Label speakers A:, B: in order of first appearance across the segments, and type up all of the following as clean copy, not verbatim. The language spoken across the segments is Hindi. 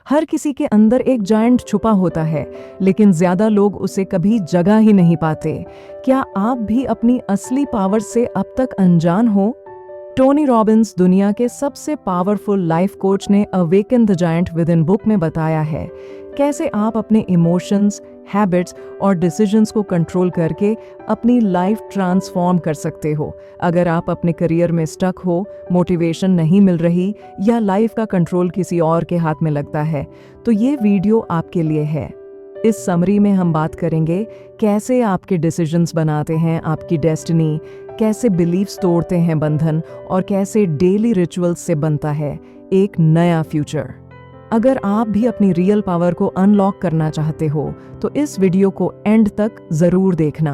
A: हर किसी के अंदर एक जायंट छुपा होता है, लेकिन ज्यादा लोग उसे कभी जगा ही नहीं पाते। क्या आप भी अपनी असली पावर से अब तक अनजान हो? टोनी रॉबिन्स दुनिया के सबसे पावरफुल लाइफ कोच ने awaken the giant with in book में बताया है कैसे आप अपने इमोशंस, हैबिट्स और डिसीजंस को कंट्रोल करके अपनी लाइफ ट्रांसफॉर्म कर सकते हो। अगर आप अपने करियर में स्टक हो, मोटिवेशन नहीं मिल रही या लाइफ का कंट्रोल किसी और के हाथ में लगता है, तो ये वीडियो आपके लिए है। इस समरी में हम बात करेंगे कैसे आपके डिसीजंस बनाते हैं आपकी डेस्टिनी, कैसे बिलीव्स तोड़ते हैं बंधन और कैसे डेली रिचुअल्स से बनता है एक नया फ्यूचर। अगर आप भी अपनी रियल पावर को अनलॉक करना चाहते हो तो इस वीडियो को एंड तक जरूर देखना,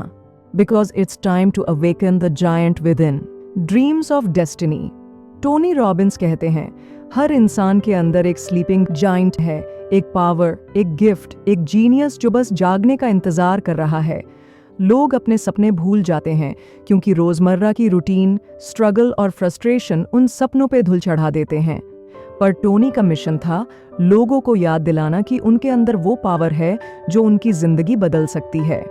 A: because it's time to awaken the giant within. Dreams of destiny. Tony Robbins कहते हैं हर इंसान के अंदर एक स्लीपिंग जायंट है, एक पावर, एक गिफ्ट, एक जीनियस जो बस जागने का इंतजार कर रहा है। लोग अपने सपने भूल जाते हैं क्योंकि रोजमर्रा की रूटीन, स्ट्रगल और फ्रस्ट्रेशन उन सपनों पे धूल चढ़ा देते हैं। पर टोनी का मिशन था लोगों को याद दिलाना कि उनके अंदर वो पावर है जो उनकी जिंदगी बदल सकती है।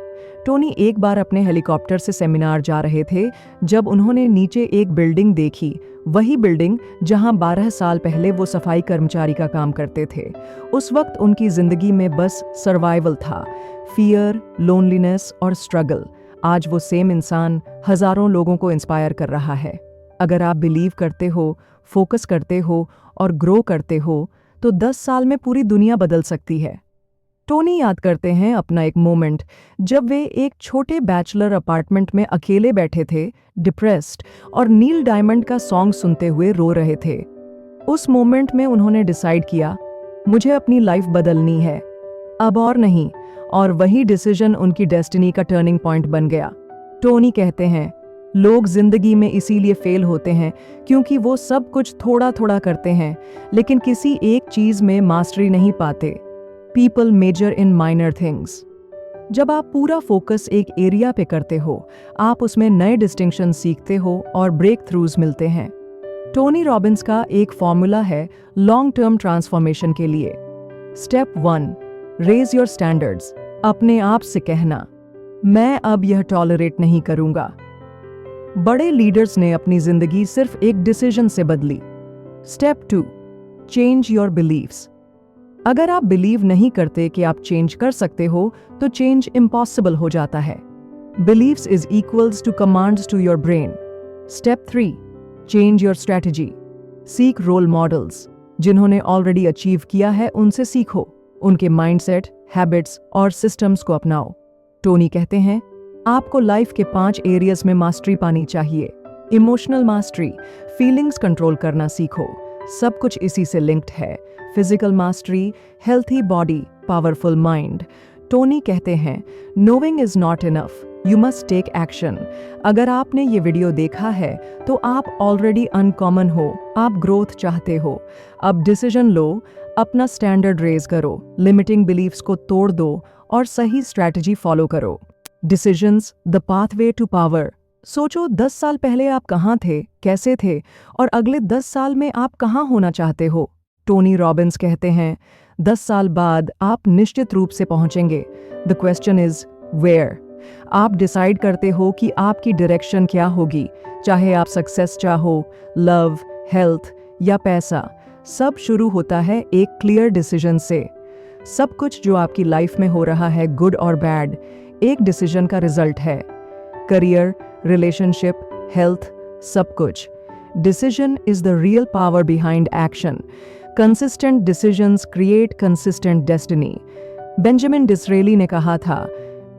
A: टोनी एक बार अपने हेलीकॉप्टर से सेमिनार जा रहे थे जब उन्होंने नीचे एक बिल्डिंग देखी, वही बिल्डिंग जहां 12 साल पहले वो सफाई कर्मचारी का काम करते थे। उस वक्त उनकी जिंदगी में बस सर्वाइवल था, फियर, लोनलीनेस और स्ट्रगल। आज वो सेम इंसान हजारों लोगों को इंस्पायर कर रहा है। अगर आप बिलीव करते हो, फोकस करते हो और ग्रो करते हो तो 10 साल में पूरी दुनिया बदल सकती है। टोनी याद करते हैं अपना एक मोमेंट जब वे एक छोटे बैचलर अपार्टमेंट में अकेले बैठे थे, डिप्रेस्ड, और नील डायमंड का सॉन्ग सुनते हुए रो रहे थे। उस मोमेंट में उन्होंने डिसाइड किया, मुझे अपनी लाइफ बदलनी है, अब और नहीं। और वही डिसीजन उनकी डेस्टिनी का टर्निंग पॉइंट बन गया। टोनी कहते हैं लोग जिंदगी में इसीलिए फेल होते हैं क्योंकि वो सब कुछ थोड़ा थोड़ा करते हैं लेकिन किसी एक चीज में मास्टरी नहीं पाते। People measure in minor things. जब आप पूरा फोकस एक एरिया पे करते हो, आप उसमें नए डिस्टिंक्शन सीखते हो और ब्रेक थ्रूज मिलते हैं। टोनी रॉबिन्स का एक फॉर्मूला है लॉन्ग टर्म ट्रांसफॉर्मेशन के लिए। Step 1, raise your standards. अपने आप से कहना, मैं अब यह टॉलरेट नहीं करूंगा। बड़े लीडर्स ने अपनी जिंदगी सिर्फ एक डिसीजन से बदली। Step 2, change your beliefs. अगर आप बिलीव नहीं करते कि आप चेंज कर सकते हो तो चेंज इम्पॉसिबल हो जाता है। Beliefs is equals to commands to your brain. Step 3, change your strategy. Seek role models, जिन्होंने ऑलरेडी अचीव किया है उनसे सीखो, उनके माइंडसेट, हैबिट्स और सिस्टम्स को अपनाओ। टोनी कहते हैं आपको लाइफ के 5 एरियाज में मास्टरी पानी चाहिए। इमोशनल मास्टरी, फीलिंग्स कंट्रोल करना सीखो, सब कुछ इसी से लिंक्ड है। Physical mastery, healthy body, powerful mind. Tony कहते हैं knowing is not enough, you must take action. अगर आपने ये वीडियो देखा है तो आप ऑलरेडी अनकॉमन हो, आप ग्रोथ चाहते हो। अब डिसीजन लो, अपना स्टैंडर्ड रेज करो, लिमिटिंग बिलीव्स को तोड़ दो और सही स्ट्रैटेजी फॉलो करो। Decisions, the pathway to power. सोचो 10 साल पहले आप कहाँ थे, कैसे थे, और अगले 10 साल में आप कहाँ होना चाहते हो। टोनी रॉबिन्स कहते हैं 10 साल बाद आप निश्चित रूप से पहुंचेंगे। The question is where. आप डिसाइड करते हो कि आपकी डायरेक्शन क्या होगी, चाहे आप सक्सेस चाहो, लव, हेल्थ या पैसा। सब शुरू होता है एक क्लियर डिसीजन से। सब कुछ जो आपकी लाइफ में हो रहा है, गुड और बैड, एक डिसीजन का रिजल्ट है। करियर, रिलेशनशिप, हेल्थ, सब कुछ। Decision is the real power behind action. Consistent decisions create consistent destiny. Benjamin Disraeli ने कहा था,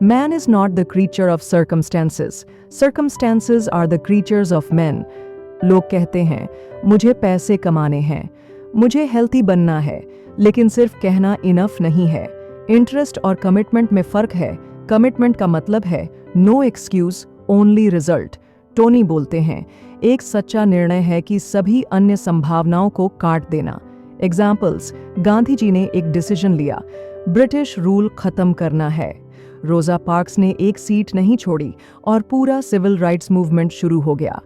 A: man is not the creature of circumstances, circumstances are the creatures of man. लोग कहते हैं मुझे पैसे कमाने हैं, मुझे हेल्थी बनना है, लेकिन सिर्फ कहना इनफ नहीं है। इंटरेस्ट और कमिटमेंट में फर्क है। कमिटमेंट का मतलब है no excuse, only result. Tony बोलते हैं एक सच्चा निर्णय है कि सभी अन्य संभावनाओं को काट देना। एग्जाम्पल्स, गांधी जी ने एक डिसीजन लिया, ब्रिटिश रूल खत्म करना है। रोजा पार्क्स ने एक सीट नहीं छोड़ी और पूरा सिविल राइट्स मूवमेंट शुरू हो गया।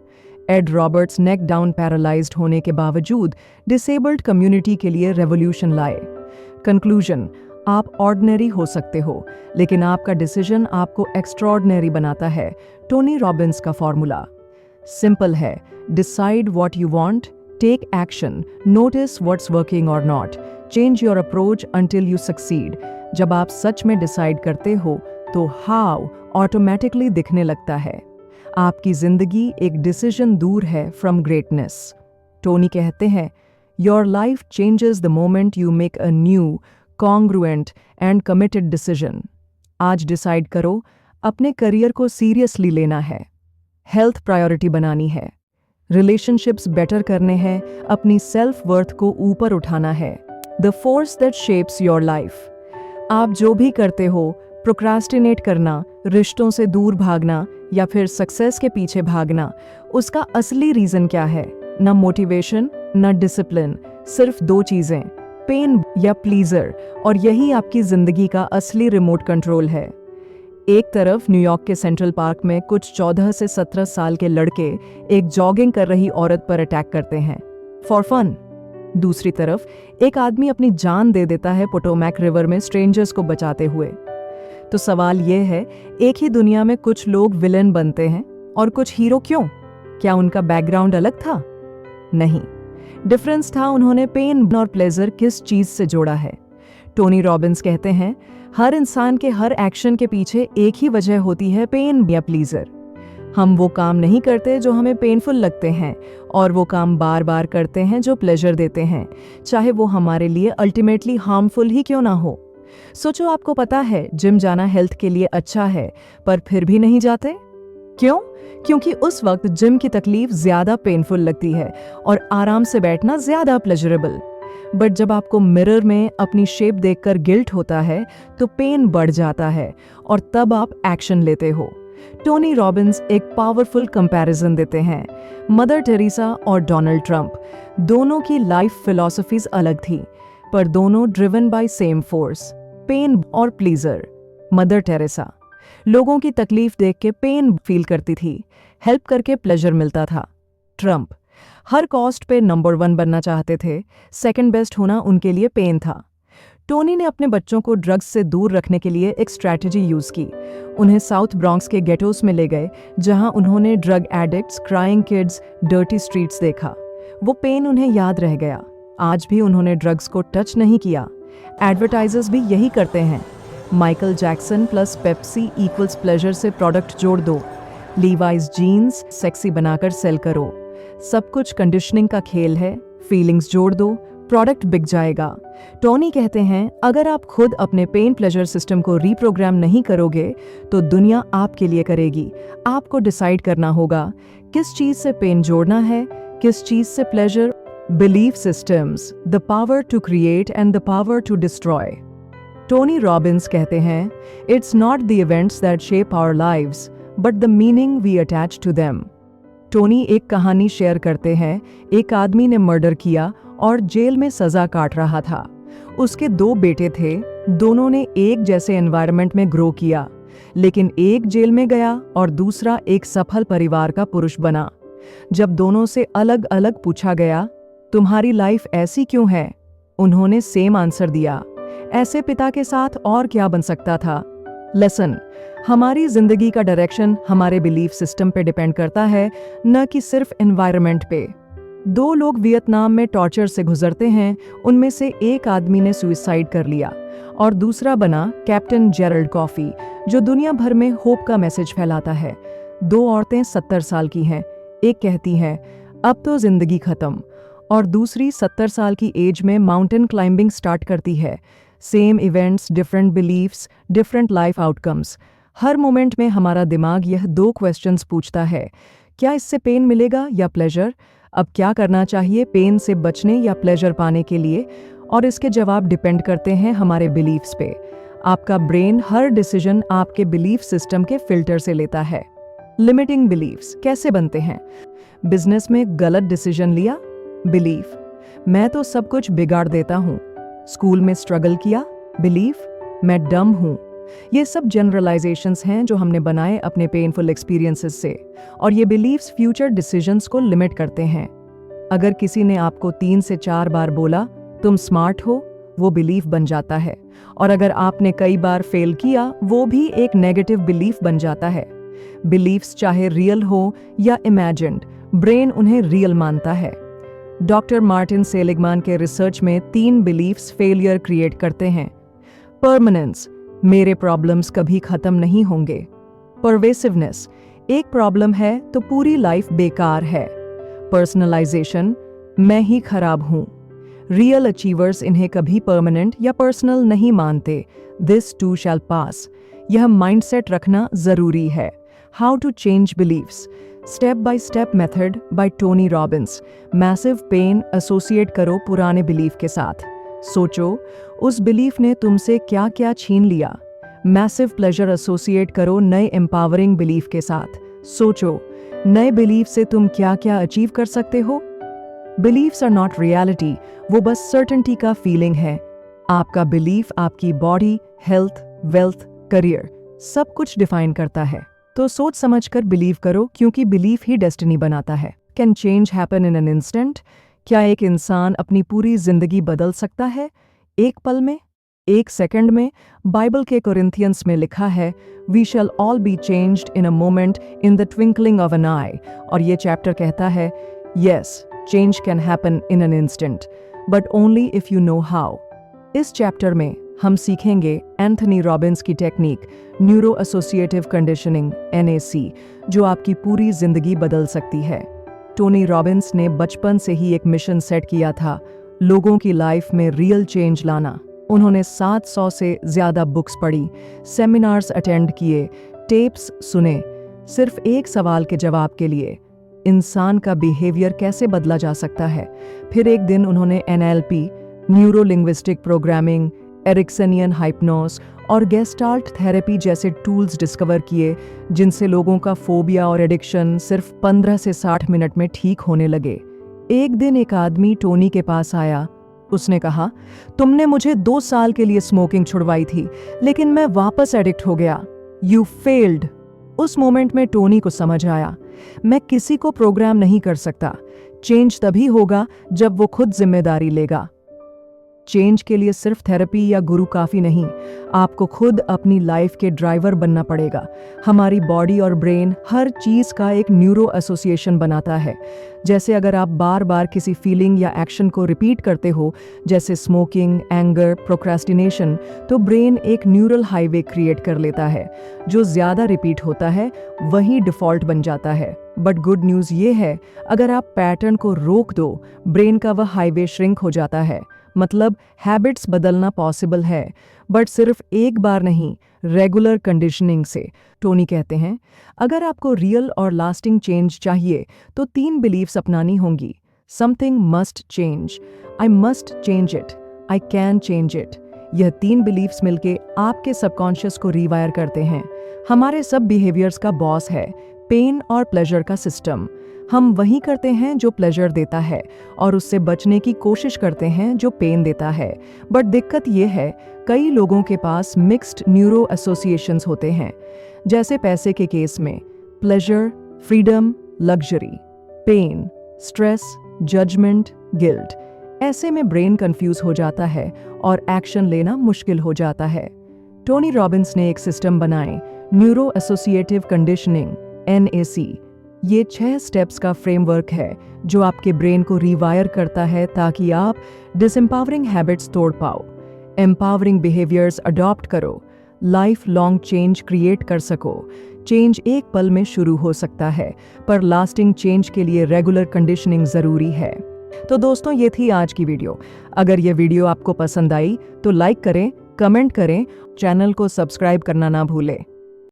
A: एड रॉबर्ट्स नेक डाउन पैरालाइज्ड होने के बावजूद डिसेबल्ड कम्युनिटी के लिए रेवोल्यूशन लाए। कंक्लूजन, आप ऑर्डिनरी हो सकते हो, लेकिन आपका डिसीजन आपको एक्स्ट्रॉर्डिनरी बनाता है। टोनी रॉबिन्स का फॉर्मूला सिंपल है, decide what you want, take action, notice what's working और not, change your approach until you succeed. जब आप सच में डिसाइड करते हो तो हाउ ऑटोमेटिकली दिखने लगता है। आपकी जिंदगी एक डिसीजन दूर है फ्रॉम ग्रेटनेस। टोनी कहते हैं, your life changes the moment you make a new congruent and committed decision. आज डिसाइड करो, अपने करियर को सीरियसली लेना है, हेल्थ प्रायोरिटी बनानी है, रिलेशनशिप्स बेटर करने हैं, अपनी सेल्फ वर्थ को ऊपर उठाना है। The force that shapes your life. आप जो भी करते हो, प्रोक्रास्टिनेट करना, रिश्तों से दूर भागना या फिर सक्सेस के पीछे भागना, उसका असली रीजन क्या है? न मोटिवेशन न डिसिप्लिन, सिर्फ दो चीजें, पेन या प्लीजर, और यही आपकी जिंदगी का असली रिमोट कंट्रोल है। एक तरफ न्यूयॉर्क के सेंट्रल पार्क में कुछ 14 से 17 साल के लड़के एक जॉगिंग कर रही औरत पर अटैक करते हैं फॉर फन। दूसरी तरफ एक आदमी अपनी जान दे देता है पोटोमैक रिवर में स्ट्रेंजर्स को बचाते हुए। तो सवाल यह है, एक ही दुनिया में कुछ लोग विलेन बनते हैं और कुछ हीरो क्यों? क्या उनका बैकग्राउंड अलग था? नहीं, डिफरेंस था उन्होंने पेन और प्लेजर किस चीज से जोड़ा है। टोनी रॉबिन्स कहते हैं, हर इंसान के हर एक्शन के पीछे एक ही वजह होती है, पेन या प्लीजर। हम वो काम नहीं करते जो हमें पेनफुल लगते हैं और वो काम बार बार करते हैं जो प्लेजर देते हैं, चाहे वो हमारे लिए अल्टीमेटली हार्मफुल ही क्यों ना हो। सोचो, आपको पता है जिम जाना हेल्थ के लिए अच्छा है, पर फिर भी नहीं जाते। क्यों? क्योंकि उस वक्त जिम की तकलीफ ज्यादा पेनफुल लगती है और आराम से बैठना ज्यादा प्लेजरेबल। बट जब आपको मिरर में अपनी शेप देखकर गिल्ट होता है तो पेन बढ़ जाता है और तब आप एक्शन लेते हो। टोनी रॉबिन्स एक पावरफुल कंपैरिजन देते हैं। मदर टेरेसा और डोनाल्ड ट्रंप, दोनों की लाइफ फिलॉसफीज अलग थी, पर दोनों driven by same force, pain और प्लीजर। मदर टेरेसा लोगों की तकलीफ देख के पेन फील करती थी, हेल्प करके प्लेजर मिलता था। ट्रंप हर कॉस्ट पे नंबर 1 बनना चाहते थे, सेकंड बेस्ट होना उनके लिए पेन था। टोनी ने अपने बच्चों को ड्रग्स से दूर रखने के लिए एक स्ट्रैटेजी यूज की। उन्हें साउथ ब्रॉन्क्स के गेटोस में ले गए, जहां उन्होंने drug addicts, crying kids, dirty streets देखा। वो पेन उन्हें याद रह गया। आज भी उन्होंने ड्रग्स को टच नहीं किया। एडवर्टाइजर्स भी यही करते हैं। Michael Jackson plus Pepsi equals pleasure से प्रोडक्ट जोड़ दो। लीवाइज जीन्स सेक्सी बनाकर सेल करो। सब कुछ कंडीशनिंग का खेल है, फीलिंग्स जोड़ दो, प्रोडक्ट बिक जाएगा। टोनी कहते हैं, अगर आप खुद अपने पेन प्लेजर सिस्टम को रीप्रोग्राम नहीं करोगे तो दुनिया आपके लिए करेगी। आपको डिसाइड करना होगा किस चीज से पेन जोड़ना है, किस चीज से pleasure. Belief systems, the power to create and the power to destroy. Tony Robbins कहते हैं, it's not the events that shape our lives but the meaning we attach to them. Tony एक कहानी शेयर करते हैं। एक आदमी ने मर्डर किया और जेल में सजा काट रहा था। उसके 2 बेटे थे, दोनों ने एक जैसे एनवायरनमेंट में ग्रो किया, लेकिन एक जेल में गया और दूसरा एक सफल परिवार का पुरुष बना। जब दोनों से अलग अलग पूछा गया, तुम्हारी लाइफ ऐसी क्यों है? उन्होंने सेम आंसर दिया, ऐसे पिता के साथ और क्या बन सकता था। लेसन, हमारी जिंदगी का डायरेक्शन हमारे बिलीफ सिस्टम पे डिपेंड करता है, न कि सिर्फ एनवायरनमेंट पे। 2 लोग वियतनाम में टॉर्चर से गुजरते हैं। उनमें से एक आदमी ने सुइसाइड कर लिया और दूसरा बना कैप्टन जेरल्ड कॉफी, जो दुनिया भर में होप का मैसेज फैलाता है। 2 औरतें 70 साल की हैं। एक कहती है, अब तो जिंदगी खत्म, और दूसरी 70 साल की एज में माउंटेन क्लाइंबिंग स्टार्ट करती है। Same events, different beliefs, different life outcomes. हर मोमेंट में हमारा दिमाग यह 2 क्वेश्चंस पूछता है, क्या इससे पेन मिलेगा या प्लेजर? अब क्या करना चाहिए, पेन से बचने या प्लेजर पाने के लिए? और इसके जवाब डिपेंड करते हैं हमारे बिलीफ्स पे। आपका ब्रेन हर डिसीजन आपके बिलीफ सिस्टम के फिल्टर से लेता है। लिमिटिंग बिलीफ्स कैसे बनते हैं? बिजनेस में गलत डिसीजन लिया, बिलीफ, मैं तो सब कुछ बिगाड़ देता हूँ। स्कूल में स्ट्रगल किया, बिलीफ, मैं डम हूँ। ये सब जनरलाइजेशंस हैं जो हमने बनाए अपने पेनफुल एक्सपीरियंसेस से, और ये बिलीफ्स फ्यूचर डिसीजंस को लिमिट करते हैं। अगर किसी ने आपको 3 से 4 बार बोला तुम स्मार्ट हो, वो बिलीफ बन जाता है। और अगर आपने कई बार फेल किया, वो भी एक नेगेटिव बिलीफ बन जाता है। बिलीफ्स चाहे रियल हो या इमेजिन्ड, ब्रेन उन्हें रियल मानता है। डॉक्टर मार्टिन सेलिगमैन के रिसर्च में 3 बिलीफ्स फेलियर क्रिएट करते हैं। परमानेंस, मेरे प्रॉब्लम्स कभी खत्म नहीं होंगे। परवेसिवनेस, एक प्रॉब्लम है तो पूरी लाइफ बेकार है। पर्सनलाइजेशन, मैं ही खराब हूं। रियल अचीवर्स इन्हें कभी परमानेंट या पर्सनल नहीं मानते। दिस टू शैल पास, यह माइंडसेट रखना जरूरी है। How to change beliefs, step by step method by Tony Robbins. Massive pain associate करो पुराने बिलीफ के साथ। सोचो, उस बिलीफ ने तुमसे क्या क्या छीन लिया। मैसिव प्लेजर एसोसिएट करो नए एम्पावरिंग बिलीफ के साथ। सोचो, नए बिलीफ से तुम क्या क्या अचीव कर सकते हो। बिलीफ्स आर नॉट रियलिटी, वो बस सर्टेनिटी का फीलिंग है। आपका बिलीफ आपकी बॉडी, हेल्थ, वेल्थ, करियर सब कुछ डिफाइन करता है। तो सोच समझकर बिलीव करो, क्योंकि बिलीफ ही डेस्टिनी बनाता है। Can change happen in an instant? क्या एक इंसान अपनी पूरी जिंदगी बदल सकता है एक पल में, एक सेकंड में? बाइबल के कोरिंथियंस में लिखा है, we shall all be changed in a moment in the twinkling of an eye. और ये चैप्टर कहता है, yes, change can happen in an instant, but only if you know how. इस चैप्टर में हम सीखेंगे एंथनी रॉबिन्स की technique, neuro associative conditioning NAC, जो आपकी पूरी जिंदगी बदल सकती है। टोनी रॉबिन्स ने बचपन से ही एक मिशन सेट किया था, लोगों की लाइफ में रियल चेंज लाना। उन्होंने 700 से ज्यादा बुक्स पढ़ी, सेमिनार्स अटेंड किए, टेप्स सुने, सिर्फ एक सवाल के जवाब के लिए, इंसान का बिहेवियर कैसे बदला जा सकता है। फिर एक दिन उन्होंने NLP, न्यूरो लिंग्विस्टिक प्रोग्रामिंग, एरिक्सनियन हाइप्नोस और गेस्टाल्ट थेरेपी जैसे टूल्स डिस्कवर किए, जिनसे लोगों का फोबिया और एडिक्शन सिर्फ 15 से 60 मिनट में ठीक होने लगे। एक दिन एक आदमी टोनी के पास आया। उसने कहा, तुमने मुझे 2 साल के लिए स्मोकिंग छुड़वाई थी, लेकिन मैं वापस एडिक्ट हो गया। You failed. उस मोमेंट में टोनी को समझ आया, मैं किसी को प्रोग्राम नहीं कर सकता। चेंज तभी होगा जब वो खुद जिम्मेदारी लेगा। चेंज के लिए सिर्फ थेरेपी या गुरु काफी नहीं, आपको खुद अपनी लाइफ के ड्राइवर बनना पड़ेगा। हमारी बॉडी और ब्रेन हर चीज का एक न्यूरो एसोसिएशन बनाता है। जैसे अगर आप बार बार किसी फीलिंग या एक्शन को रिपीट करते हो, जैसे स्मोकिंग, एंगर, प्रोक्रेस्टिनेशन, तो ब्रेन एक न्यूरल हाईवे क्रिएट कर लेता है। जो ज्यादा रिपीट होता है वही डिफॉल्ट बन जाता है। बट गुड न्यूज ये है, अगर आप पैटर्न को रोक दो, ब्रेन का वह हाईवे श्रिंक हो जाता है। मतलब हैबिट्स बदलना पॉसिबल है, बट सिर्फ एक बार नहीं, रेगुलर कंडीशनिंग से। टोनी कहते हैं, अगर आपको रियल और लास्टिंग चेंज चाहिए तो 3 बिलीफ्स अपनानी होंगी। Something must change, I must change it, I can change it. यह 3 बिलीफ्स मिलके आपके सबकॉन्शियस को रीवायर करते हैं। हमारे सब बिहेवियर्स का बॉस है पेन और प्लेजर का सिस्टम। हम वही करते हैं जो प्लेजर देता है और उससे बचने की कोशिश करते हैं जो पेन देता है। बट दिक्कत ये है, कई लोगों के पास मिक्स्ड न्यूरो एसोसिएशंस होते हैं। जैसे पैसे के केस में pleasure, freedom, luxury, pain, stress, judgement, guilt. ऐसे में ब्रेन कंफ्यूज हो जाता है और एक्शन लेना मुश्किल हो जाता है। टोनी रॉबिन्स ने एक सिस्टम बनाए, न्यूरो एसोसिएटिव कंडीशनिंग NAC। ये 6 स्टेप्स का फ्रेमवर्क है जो आपके ब्रेन को रिवायर करता है ताकि आप डिसएम्पावरिंग हैबिट्स तोड़ पाओ, एम्पावरिंग बिहेवियर्स अडॉप्ट करो, लाइफ लॉन्ग चेंज क्रिएट कर सको। चेंज एक पल में शुरू हो सकता है, पर लास्टिंग चेंज के लिए रेगुलर कंडीशनिंग जरूरी है। तो दोस्तों, ये थी आज की वीडियो। अगर ये वीडियो आपको पसंद आई तो लाइक करें, कमेंट करें, चैनल को सब्सक्राइब करना ना भूलें।